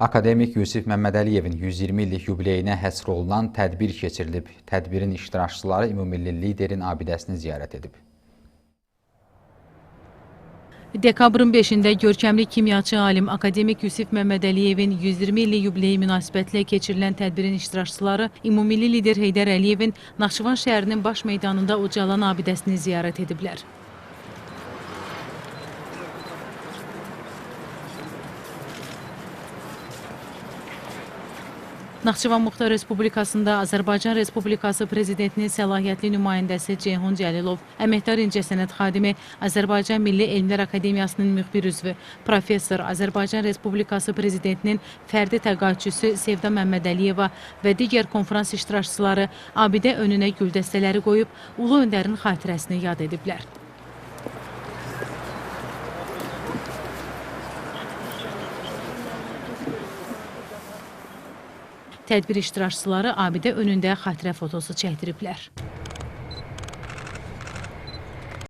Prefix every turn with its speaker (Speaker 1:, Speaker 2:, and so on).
Speaker 1: Akademik Yusif Məmmədəliyevin 120 illik yubileyinə həsr olunan tədbir keçirilib. Tədbirin iştirakçıları ümummilli liderin abidəsini ziyarət edib.
Speaker 2: Dekabrın 5-də görkəmli kimyaçı alim Akademik Yusif Məmmədəliyevin 120 illik yubileyi münasibətilə keçirilən tədbirin iştirakçıları ümummilli lider Heydər Əliyevin Naxçıvan şəhərinin baş meydanında ucalan abidəsini ziyarət ediblər. Naxçıvan Muxtar Respublikasında Azərbaycan Respublikası Prezidentinin səlahiyyətli nümayəndəsi Ceyhun Cəlilov, əməkdar incəsənət xadimi, Azərbaycan Milli Elmlər Akademiyasının müxbir üzvü, professor, Azərbaycan Respublikası Prezidentinin fərdi təqaüdçüsü Sevda Məmmədəliyeva və digər konferans iştirakçıları abidə önünə güldəstələri qoyub, Ulu Öndərin xatirəsini yad ediblər. Tədbir iştirakçıları abidə önündə xatirə fotosu çəkdiriblər.